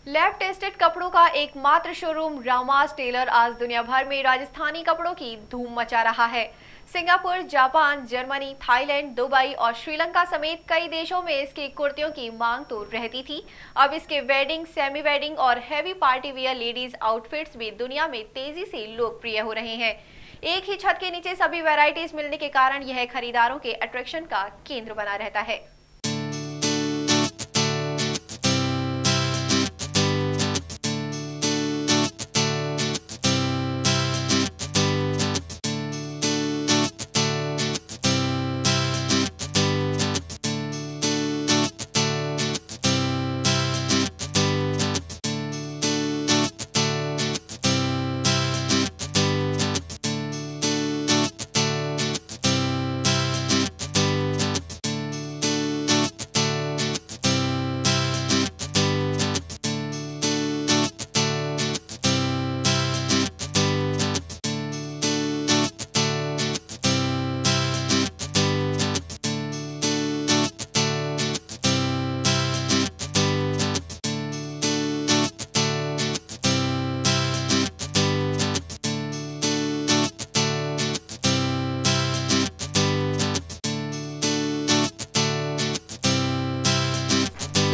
Lab tested कपड़ों का एकमात्र शोरूम रामास टेलर आज दुनिया भर में राजस्थानी कपड़ों की धूम मचा रहा है। Singapore, Japan, Germany, Thailand, Dubai और श्रीलंका समेत कई देशों में इसकी कुर्तियों की मांग तो रहती थी। अब इसके वेडिंग, सेमी वेडिंग और heavy party wear ladies outfits भी दुनिया में तेजी से लोकप्रिय हो रहे हैं। एक ही छत के नीचे सभी वैरायटीज मिलने के कारण यह खरीदारों के अट्रैक्शन का केंद्र बना रहता है।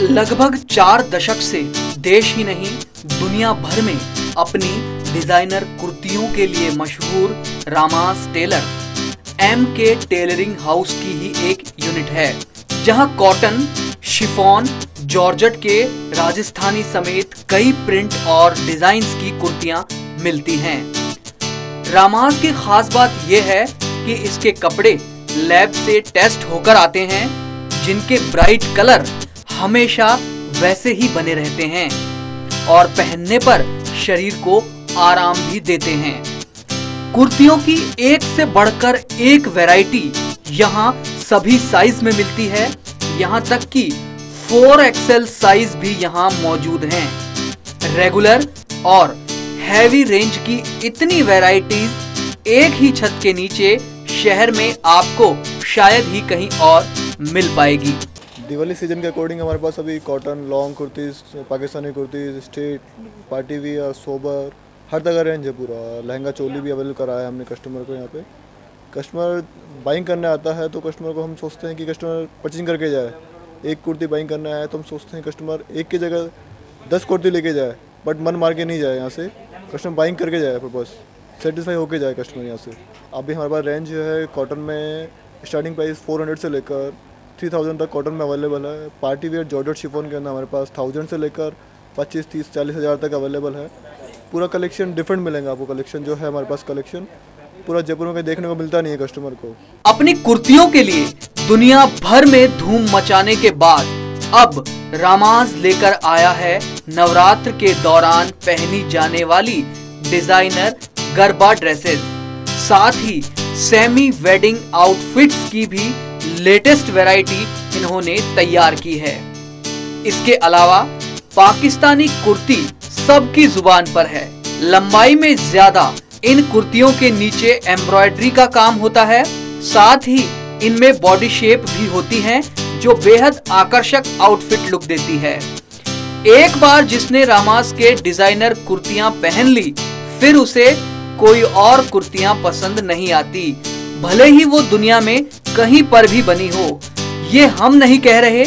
लगभग 4 दशक से देश ही नहीं दुनिया भर में अपनी डिजाइनर कुर्तियों के लिए मशहूर रामास टेलर MK टेलरिंग हाउस की ही एक यूनिट है, जहां कॉटन, शिफॉन, जॉर्जेट के राजस्थानी समेत कई प्रिंट और डिजाइन्स की कुर्तियां मिलती हैं। रामास की खास बात यह है कि इसके कपड़े लैब से टेस्ट होकर आते हैं, जिनके ब्राइट कलर हमेशा वैसे ही बने रहते हैं और पहनने पर शरीर को आराम भी देते हैं। कुर्तियों की एक से बढ़कर एक वैरायटी यहाँ सभी साइज में मिलती है, यहाँ तक कि 4XL साइज भी यहाँ मौजूद हैं। रेगुलर और हैवी रेंज की इतनी वैरायटीज एक ही छत के नीचे शहर में आपको शायद ही कहीं और मिल पाएगी। दिवाली सीजन के अकॉर्डिंग हमारे पास अभी cotton, long kurtis, Pakistani kurtis, straight, party wear, sober, हर तरह का रेंज है पूरा। लहंगा चोली भी अवेलेबल कराया है हमने कस्टमर को। यहाँ पे कस्टमर बाइंग करने आता है तो कस्टमर को हम सोचते हैं कि कस्टमर परचेजिंग करके जाए। एक कुर्ती बाइंग करना है तो हम सोचते हैं कस्टमर एक की जगह 10 कुर्ती लेके जाए, बट मन मार के नहीं जाए। यहाँ से कस्टमर बाइंग करके जाए, पर्पस सेटिस्फाई होके जाए कस्टमर यहाँ से। अभी हमारे पास रेंज है कॉटन में स्टार्टिंग प्राइस 400 से लेकर 3000 तक कॉटन में अवेलेबल है। पार्टी वेयर जॉर्जेट शिफॉन के अंदर हमारे पास 1000 से लेकर 25, 30, 40 हज़ार तक अवेलेबल है। पूरा कलेक्शन डिफरेंट मिलेगा आपको। कलेक्शन जो है हमारे पास कलेक्शन पूरा जयपुर में देखने को मिलता नहीं है कस्टमर को। अपनी कुर्तियों के लिए दुनिया भर में धूम मचाने के बाद अब रामास लेकर आया है नवरात्र के दौरान पहनी जाने वाली डिजाइनर गरबा ड्रेसेस, साथ ही सेमी वेडिंग आउटफिट्स की भी लेटेस्ट वैरायटी इन्होंने तैयार की है। इसके अलावा पाकिस्तानी कुर्ती सबकी जुबान पर है। लंबाई में ज्यादा इन कुर्तियों के नीचे एम्ब्रॉयडरी का काम होता है, साथ ही इनमें बॉडी शेप भी होती हैं, जो बेहद आकर्षक आउटफिट लुक देती है। एक बार जिसने रामास के डिजाइनर कुर्तियां पहन ली, फिर उसे कोई और कुर्तियां पसंद नहीं आती, भले ही वो दुनिया में कहीं पर भी बनी हो। ये हम नहीं कह रहे,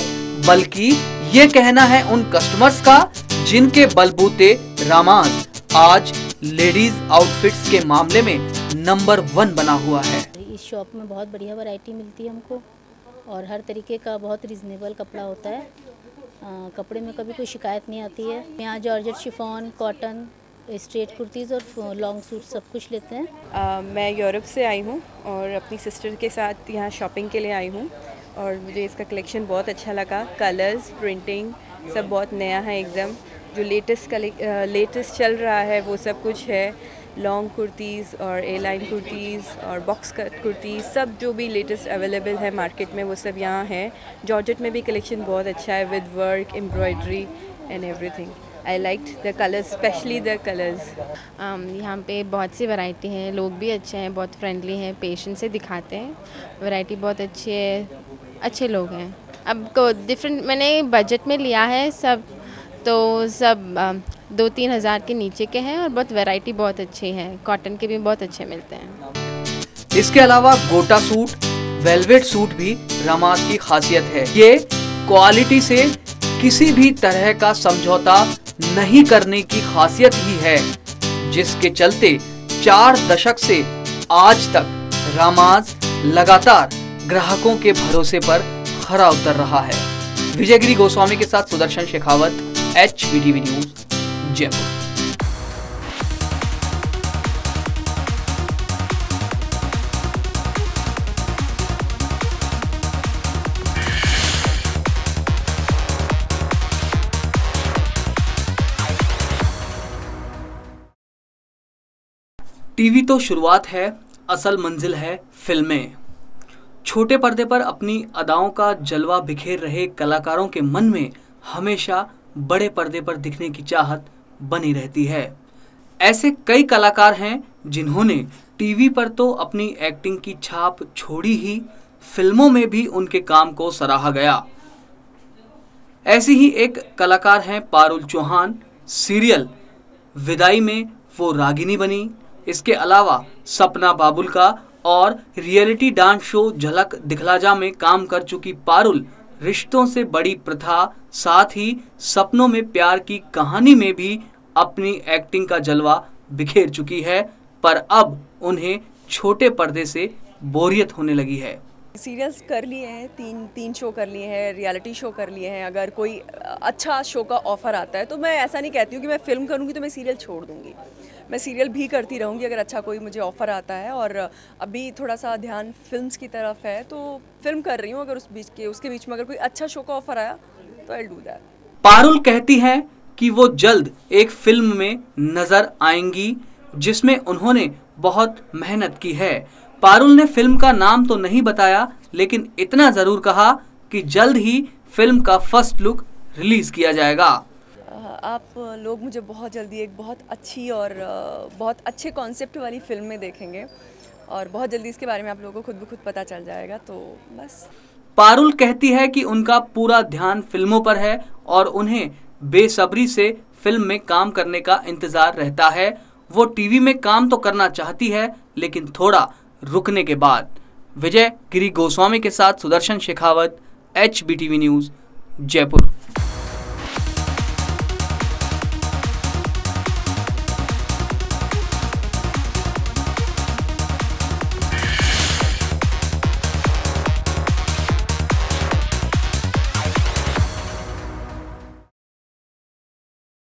बल्कि ये कहना है उन कस्टमर्स का जिनके बलबूते रामास आज लेडीज आउटफिट्स के मामले में नंबर 1 बना हुआ है। इस शॉप में बहुत बढ़िया वैरायटी मिलती है हमको और हर तरीके का बहुत रिजनेबल कपड़ा होता है। कपड़े में कभी कोई शिकायत नहीं आती है। यहाँ georgette, chiffon, cotton, straight kurtis और लॉन्ग सूट सब कुछ लेते हैं। मैं यूरोप से आई हूँ और अपनी सिस्टर के साथ यहाँ शॉपिंग के लिए आई हूँ और मुझे इसका कलेक्शन बहुत अच्छा लगा। कलर्स, प्रिंटिंग सब बहुत नया है एकदम। जो लेटेस्ट चल रहा है वो सब कुछ है। लॉन्ग कुर्तीज़ और ए लाइन कुर्तीज़ और बॉक्स कट कुर्तीज़ सब जो भी लेटेस्ट अवेलेबल है मार्केट में वो सब यहाँ है। जॉर्जेट में भी कलेक्शन बहुत अच्छा है with work, embroidery and everything. I liked the colours, specially the colours. यहाँ पे बहुत सी वैरायटी हैं, लोग भी अच्छे हैं, बहुत फ्रेंडली हैं, पेशेंस से दिखाते हैं। वैरायटी बहुत अच्छी है, अच्छे लोग हैं। अब को डिफरेंट मैंने बजट में लिया है सब, तो सब 2-3 हज़ार के नीचे के हैं और बहुत वैरायटी बहुत अच्छी है, कॉटन के भी बहुत अच्छे मिलते हैं। इसके अलावा गोटा सूट, वेलवेट सूट भी रामाज की खासियत है। ये क्वालिटी से किसी भी तरह का समझौता नहीं करने की खासियत ही है, जिसके चलते 4 दशक से आज तक रामाज लगातार ग्राहकों के भरोसे पर खरा उतर रहा है। विजयगिरी गोस्वामी के साथ Sudarshan Shekhawat, HBTV news, Jaipur. TV तो शुरुआत है, असल मंजिल है फिल्में। छोटे पर्दे पर अपनी अदाओं का जलवा बिखेर रहे कलाकारों के मन में हमेशा बड़े पर्दे पर दिखने की चाहत बनी रहती है। ऐसे कई कलाकार हैं जिन्होंने टीवी पर तो अपनी एक्टिंग की छाप छोड़ी ही, फिल्मों में भी उनके काम को सराहा गया। ऐसी ही एक कलाकार हैं पारुल चौहान। सीरियल विदाई में वो रागिनी बनी। इसके अलावा सपना बाबुल का और रियलिटी डांस शो झलक दिखला जा में काम कर चुकी पारुल रिश्तों से बड़ी प्रथा, साथ ही सपनों में प्यार की कहानी में भी अपनी एक्टिंग का जलवा बिखेर चुकी है, पर अब उन्हें छोटे पर्दे से बोरियत होने लगी है। सीरियल्स कर लिए हैं, तीन शो कर लिए हैं, रियलिटी शो कर लिए हैं। अगर कोई अच्छा शो का ऑफ़र आता है तो मैं ऐसा नहीं कहती हूँ कि मैं फ़िल्म करूँगी तो मैं सीरियल छोड़ दूँगी। मैं सीरियल भी करती रहूँगी अगर अच्छा कोई मुझे ऑफ़र आता है। और अभी थोड़ा सा ध्यान फिल्म्स की तरफ है तो फिल्म कर रही हूँ। अगर उसके बीच में अगर कोई अच्छा शो का ऑफ़र आया तो आई डू दैट। पारुल कहती है कि वो जल्द एक फिल्म में नजर आएंगी जिसमें उन्होंने बहुत मेहनत की है। पारुल ने फिल्म का नाम तो नहीं बताया, लेकिन इतना जरूर कहा कि जल्द ही फिल्म का फर्स्ट लुक रिलीज किया जाएगा। आप लोग मुझे बहुत जल्दी एक बहुत अच्छी और बहुत अच्छे कॉन्सेप्ट वाली फिल्म में देखेंगे और बहुत जल्दी इसके बारे में आप लोगों को खुद ब खुद पता चल जाएगा। तो बस पारुल कहती है कि उनका पूरा ध्यान फिल्मों पर है और उन्हें बेसब्री से फिल्म में काम करने का इंतजार रहता है। वो टीवी में काम तो करना चाहती है, लेकिन थोड़ा रुकने के बाद। विजय गिरी गोस्वामी के साथ सुदर्शन शेखावत, HBTV न्यूज, जयपुर।